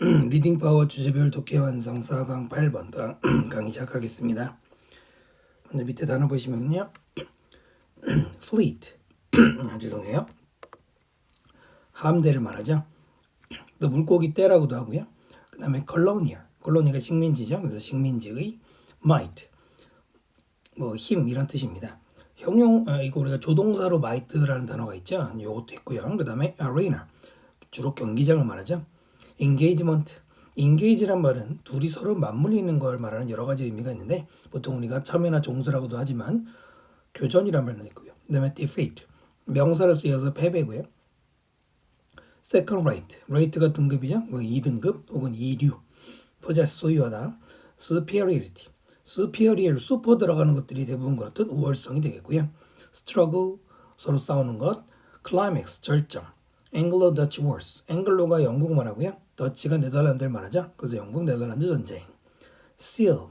리딩 파워 주제별 독해 완성 4강 8번 강의 시작하겠습니다. 먼저 밑에 단어 보시면요. fleet 죄송해요. 함대를 말하죠. 또 물고기 떼라고도 하고요. 그 다음에 colonial가 식민지죠. 그래서 식민지의 might 힘 이런 뜻입니다. 형용 이거 우리가 조동사로 might라는 단어가 있죠. 이것도 있고요. 그 다음에 arena 주로 경기장을 말하죠. engage란 말은 둘이 서로 맞물리는 걸 말하는 여러 가지 의미가 있는데 보통 우리가 참여나 종수라고도 하지만 교전이란 말도 있고요. 그 다음에 defeat 명사로 쓰여서 패배고요. second rate가 등급이죠. 2등급 혹은 2류 possess 소유하다. superior super 들어가는 것들이 대부분 그렇듯 우월성이 되겠고요. struggle 서로 싸우는 것. climax 절정. Anglo-Dutch Wars. 앵글로가 영국 말하고요. 더치가 네덜란드를 말하죠. 그래서 영국 네덜란드 전쟁. seal.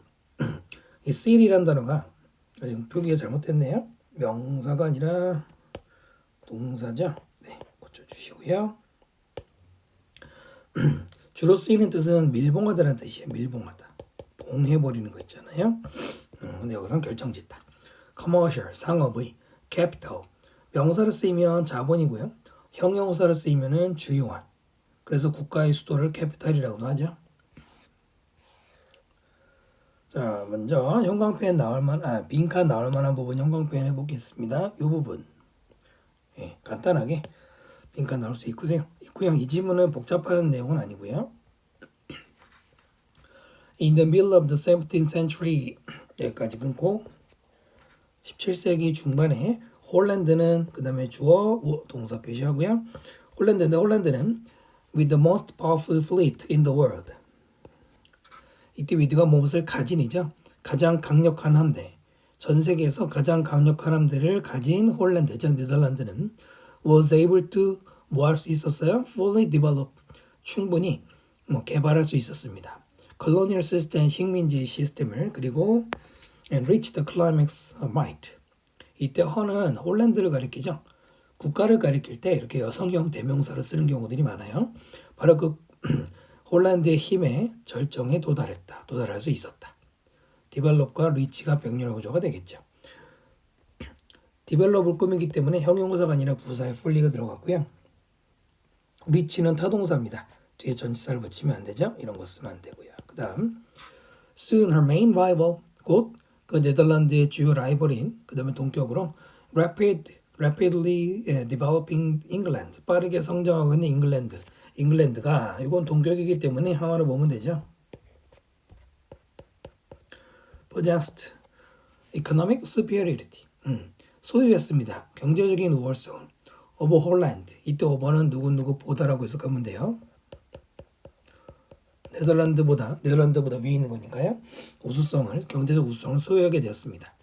이 seal이라는 단어가 지금 표기가 잘못됐네요. 명사가 아니라 동사죠. 네, 고쳐주시고요. 주로 쓰이는 뜻은 밀봉하다라는 뜻이에요. 밀봉하다. 봉해버리는 거 있잖아요. 근데 여기서는 결정짓다. commercial, 상업의. capital, 명사로 쓰이면 자본이고요. 형용사로 쓰이면은 주요한. 그래서 국가의 수도를 캐피탈이라고도 하죠. 자, 먼저 형광펜 빈칸 나올 만한 부분 형광펜 해보겠습니다. 이 부분. 예, 간단하게 빈칸 나올 수 있고요. 이 지문은 복잡한 내용은 아니고요. In the middle of the 17th century 여기까지 끊고 17세기 중반에 홀란드는 그 다음에 주어 동사 표시하고요. 홀란드는 with the most powerful fleet in the world. 이때 with가 무엇을 가진이죠. 가장 강력한 함대. 전 세계에서 가장 강력한 함대를 가진 홀란드, 즉 네덜란드는 was able to 할 수 있었어요? fully develop. 충분히 개발할 수 있었습니다. colonial system, 식민지 시스템을 그리고 and reach the climax of might. 이때 허는 홀란드를 가리키죠. 국가를 가리킬 때 이렇게 여성형 대명사를 쓰는 경우들이 많아요. 바로 그 홀란드의 힘에 절정에 도달할 수 있었다. 디벨롭과 리치가 병렬 구조가 되겠죠. 디벨롭을 꾸미기 때문에 형용사가 아니라 부사에 fully가 들어갔고요. 리치는 타동사입니다. 뒤에 전치사를 붙이면 안 되죠. 이런 거 쓰면 안 되고요. 그 다음 soon her main rival 곧 그 네덜란드의 주요 라이벌인 그 다음에 동격으로 rapidly developing England 빠르게 성장하고 있는 잉글랜드가 이건 동격이기 때문에 항아로 보면 되죠. possessed economic superiority 소유했습니다. 경제적인 우월성 over Holland 이때 over는 누구보다라고 해석하면 돼요. 네덜란드보다 위에 있는 거니까요. 경제적 우수성을 소유하게 되었습니다.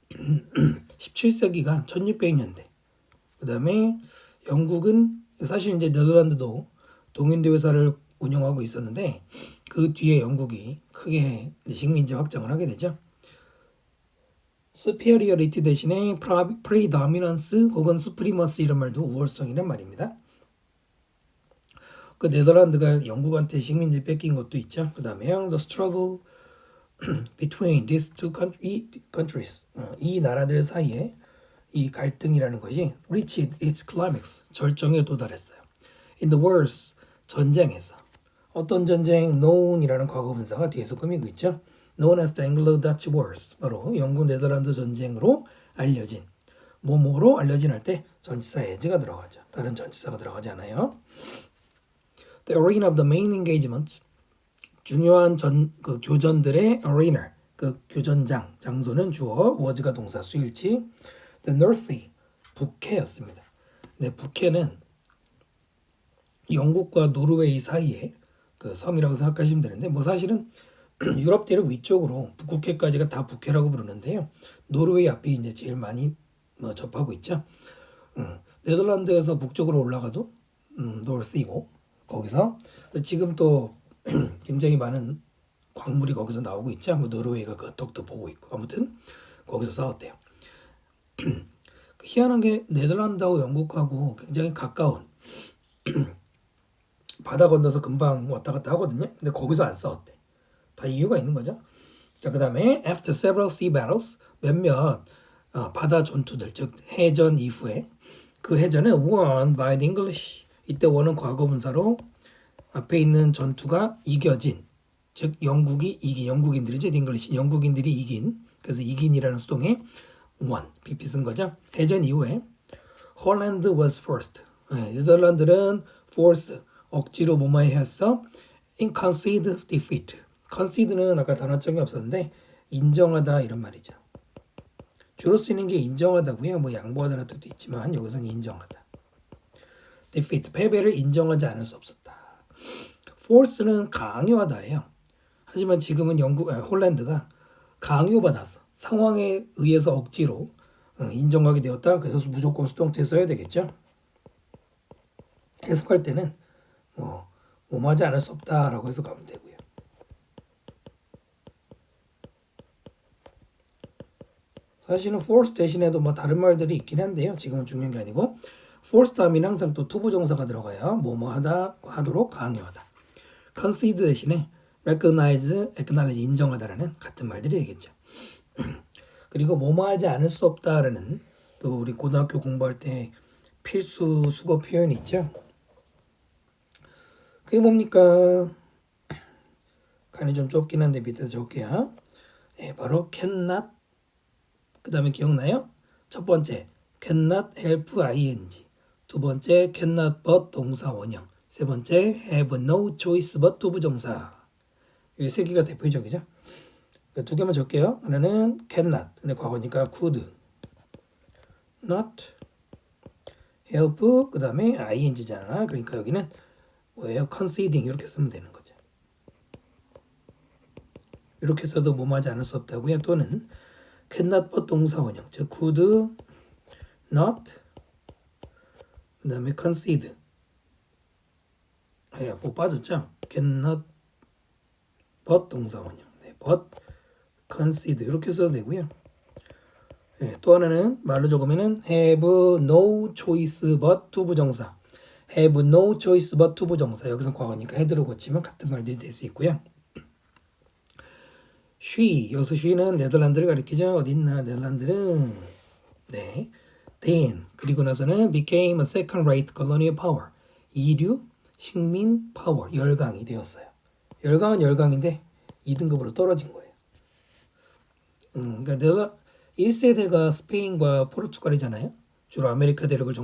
17세기가 1600년대. 그 다음에 영국은 사실 이제 네덜란드도 동인대 회사를 운영하고 있었는데 그 뒤에 영국이 크게 식민지 확장을 하게 되죠. superiority 대신에 predominance 혹은 supremacy 이런 말도 우월성이란 말입니다. 그 네덜란드가 영국한테 식민지 뺏긴 것도 있죠. 그 다음에 the struggle between these two countries 이 나라들 사이에 이 갈등이라는 것이 reached its climax 절정에 도달했어요. In the wars 전쟁에서 어떤 전쟁 known이라는 과거분사가 뒤에서 꾸미고 있죠. known as the Anglo-Dutch Wars 바로 영국 네덜란드 전쟁으로 알려진 뭐뭐로 알려진 할 때 전치사 as가 들어가죠. 다른 전치사가 들어가지 않아요. The arena of the main engagement 중요한 그 교전들의 arena 그 교전장 장소는 주어 was가 동사 수일치 the North Sea 북해였습니다. 네, 북해는 영국과 노르웨이 사이에 그 섬이라고 생각하시면 되는데 사실은 유럽 대륙 위쪽으로 북극해까지가 다 북해라고 부르는데요. 노르웨이 앞이 이제 제일 많이 접하고 있죠. 네덜란드에서 북쪽으로 올라가도 노스이고 거기서 지금 또 굉장히 많은 광물이 거기서 나오고 있죠. 노르웨이가 그 덕도 보고 있고 아무튼 거기서 싸웠대요. 희한한 게 네덜란드하고 영국하고 굉장히 가까운 바다 건너서 금방 왔다 갔다 하거든요. 근데 거기서 안 싸웠대. 다 이유가 있는 거죠. 자, 그 다음에 after several sea battles 몇몇 바다 전투들, 즉 해전 이후에 그 해전은 won by the English. 이때 won은 과거 분사로 앞에 있는 전투가 이겨진, 즉 영국이 이긴, 영국인들이죠. the English, 영국인들이 이긴. 그래서 이긴이라는 수동에 won, pp 쓴 거죠. 해전 이후에 Holland was forced. 네덜란드는 force, 억지로 뭐뭐해 했어? in concede defeat. concede는 아까 단어점이 없었는데 인정하다 이런 말이죠. 주로 쓰이는 게 인정하다고요. 뭐 양보하다는 뜻도 있지만 여기서는 인정하다. defeat, 패배를 인정하지 않을 수 없었다. force는 강요하다예요. 하지만 지금은 홀란드가 강요받았어. 상황에 의해서 억지로 인정하게 되었다. 그래서 무조건 수동태 써야 되겠죠. 해석할 때는 뭐하지 않을 수 없다라고 해석하면 되고요. 사실은 force 대신에도 뭐 다른 말들이 있긴 한데요. 지금은 중요한 게 아니고 force 다음에는 항상 또 투부정사가 들어가요. 뭐하다, 하도록 강요하다. concede 대신에 recognize, acknowledge, 인정하다라는 같은 말들이 되겠죠. 그리고 뭐하지 않을 수 없다라는 또 우리 고등학교 공부할 때 필수 수거 표현이 있죠. 그게 뭡니까? 간이 좀 좁긴 한데 밑에서 적을게요. 바로 cannot. 그 다음에 기억나요? 첫 번째 cannot help ing. 두 번째 cannot but 동사 원형. 세 번째 have no choice but 투부정사. 이 세 개가 대표적이죠. 두 개만 적게요. 하나는 cannot. 근데 과거니까 could not help. 그 다음에 ing잖아. 그러니까 여기는 뭐예요? conceding 이렇게 쓰면 되는 거죠. 이렇게 써도 뭐하지 않을 수 없다고요. 또는 cannot but 동사 원형. 즉 could not 그 다음에 concede. 뭐 빠졌죠? cannot but 동사 원형. 네, but concede 이렇게 써도 되고요. 또 하나는 말로 적으면은 have no choice but 투부정사. have no choice but 투부정사. 여기서 과거니까 head로 고치면 같은 말들이 될 수 있고요. she, 여기서 she는 네덜란드를 가리키죠. 어디 있나? 네덜란드는 네, then 그리고 나서는 became a second-rate colonial power. 이류 식민 파워 열강이 되었어요. 열강은 열강인데 2등급으로 떨어진 거예요. 그러니까 내가 1세대가 스페인과 포르투갈이잖아요. 주로 아메리카 대륙을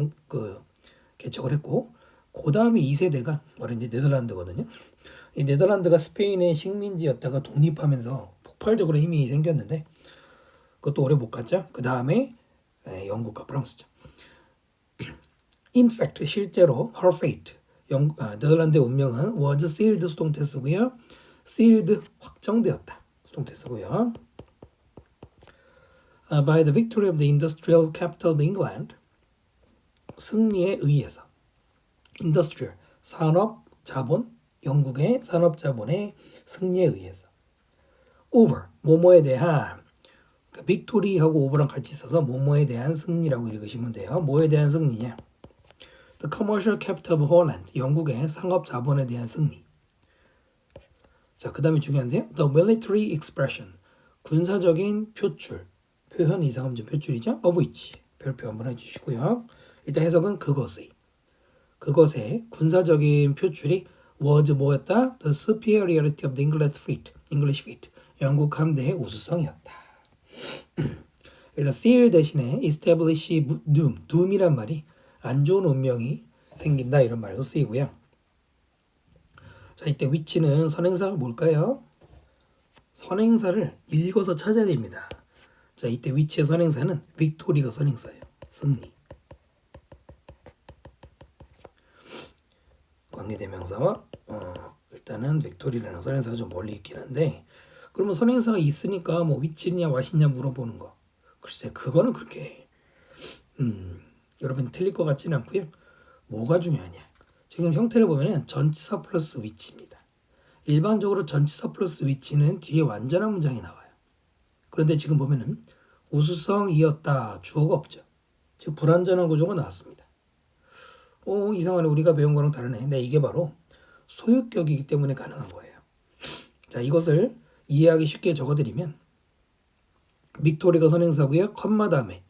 개척을 했고 그 다음에 2세대가 바로 이제 네덜란드거든요. 이 네덜란드가 스페인의 식민지였다가 독립하면서 폭발적으로 힘이 생겼는데 그것도 오래 못 갔죠. 그 다음에 영국과 프랑스죠. In fact, 실제로 her fate, 네덜란드의 운명은 was sealed 수동태 쓰고요. sealed 확정되었다 수동태 쓰고요. By the victory of the industrial capital of England, 승리에 의해서. industrial, 산업 자본, 영국의 산업 자본의 승리에 의해서. over, 뭐뭐에 대한, 그러니까 victory하고 over랑 같이 써서 뭐뭐에 대한 승리라고 읽으시면 돼요. 뭐에 대한 승리냐? The commercial capital of Holland, 영국의 상업 자본에 대한 승리. 자, 그 다음에 중요한데요. The military expression, 군사적인 표출. 표현 이상함정 표출이죠. of which, 별표 한번 해주시고요. 일단 해석은 그것의 군사적인 표출이 was 뭐였다? The superiority of the English fleet. 영국 함대의 우수성이었다. 일단 seal 대신에 establish doom이란 말이 안 좋은 운명이 생긴다 이런 말도 쓰이고요. 자, 이때 which는 선행사가 뭘까요? 선행사를 읽어서 찾아야 됩니다. 자, 이때 which의 선행사는 victory가 선행사예요. 승리. 관계대명사와 일단은 victory라는 선행사가 좀 멀리 있긴 한데 그러면 선행사가 있으니까 뭐 which냐 what이냐 물어보는 거. 글쎄 그거는 그렇게 여러분이 틀릴 것 같지는 않고요. 뭐가 중요하냐? 지금 형태를 보면은 전치사 플러스 which입니다. 일반적으로 전치사 플러스 which는 뒤에 완전한 문장이 나와요. 그런데 지금 보면은 우수성이었다 주어가 없죠. 즉 불완전한 구조가 나왔습니다. 이상하네. 우리가 배운 거랑 다르네. 네, 이게 바로 소유격이기 때문에 가능한 거예요. 자, 이것을 이해하기 쉽게 적어드리면 빅토리가 선행사고요. 컴마 다음에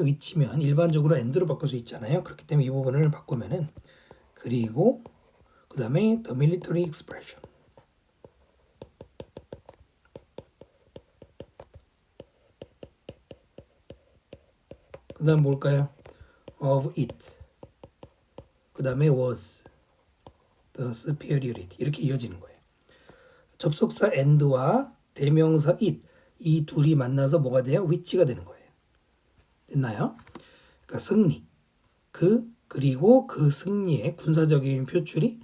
위치면 일반적으로 and로 바꿀 수 있잖아요. 그렇기 때문에 이 부분을 바꾸면은 그리고 그 다음에 the military expression 그 다음 뭘까요? of it 그 다음에 was the superiority 이렇게 이어지는 거예요. 접속사 and와 대명사 it 이 둘이 만나서 뭐가 돼요? which가 되는 거예요. 됐나요? 그러니까 승리 그리고 그 승리의 군사적인 표출이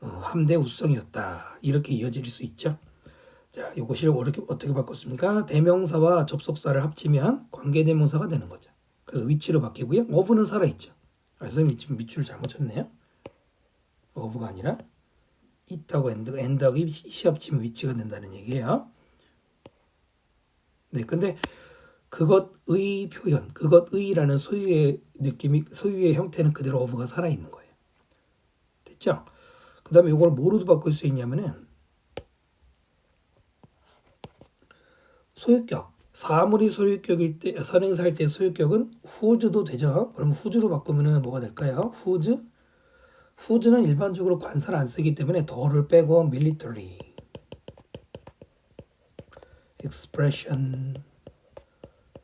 함대 우수성이었다 이렇게 이어질 수 있죠. 자, 이것을 어떻게 바꿨습니까? 대명사와 접속사를 합치면 관계대명사가 되는 거죠. 그래서 위치로 바뀌고요. of는 살아있죠. 선생님 지금 밑줄을 잘못 쳤네요. of가 아니라 it하고 and하고 it이 합치면 위치가 된다는 얘기예요. 네, 근데 그것의 표현, 그것의라는 소유의 느낌이 소유의 형태는 그대로 of가 살아있는 거예요. 됐죠? 그 다음에 이걸 뭐로도 바꿀 수 있냐면은 소유격 사물이 소유격일 때 선행사일 때 소유격은 whose도 되죠. 그럼 whose로 바꾸면은 뭐가 될까요? whose는 일반적으로 관사를 안 쓰기 때문에 더를 빼고 military expression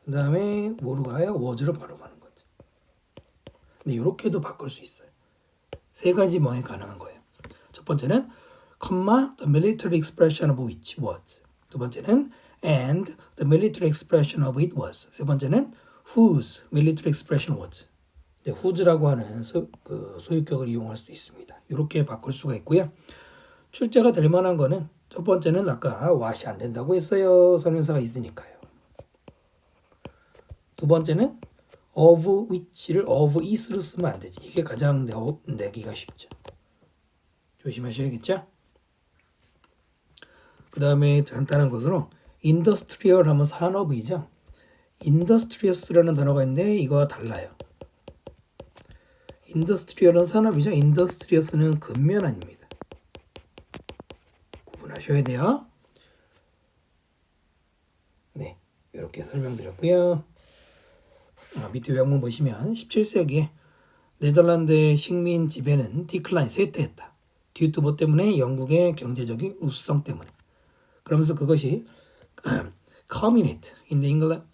그 다음에 뭐로 가요? was로 바로 가는 거죠. 근데 이렇게도 바꿀 수 있어요. 세 가지 뭐에 가능한 거예요. 첫 번째는 the military expression of which was. 두 번째는 and the military expression of it was. 세 번째는 whose military expression was. whose라고 하는 소유격을 이용할 수 있습니다. 이렇게 바꿀 수가 있고요. 출제가 될 만한 거는 첫 번째는 아까 what이 안 된다고 했어요. 선행사가 있으니까요. 두 번째는 of which를 of is로 쓰면 안 되지. 이게 가장 내기가 쉽죠. 조심하셔야겠죠? 그 다음에 간단한 것으로 industrial 하면 산업이죠. industrious라는 단어가 있는데 이거와 달라요. industrial은 산업이죠. industrious는 근면 아닙니다. 구분하셔야 돼요. 네, 이렇게 설명드렸고요. 밑에 요약문 보시면 17세기에 네덜란드의 식민 지배는 디클라인 쇠퇴했다. due to 뭐 때문에 영국의 경제적인 우수성 때문에. 그러면서 그것이 culminate in the England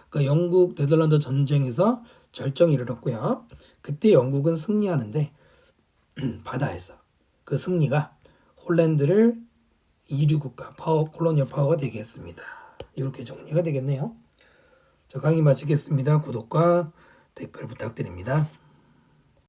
그 영국 네덜란드 전쟁에서 절정에 이르렀고요. 그때 영국은 승리하는데 바다에서 그 승리가 홀란드를 이류 국가 콜로니얼 파워가 되게 했습니다. 이렇게 정리가 되겠네요. 자, 강의 마치겠습니다. 구독과 댓글 부탁드립니다.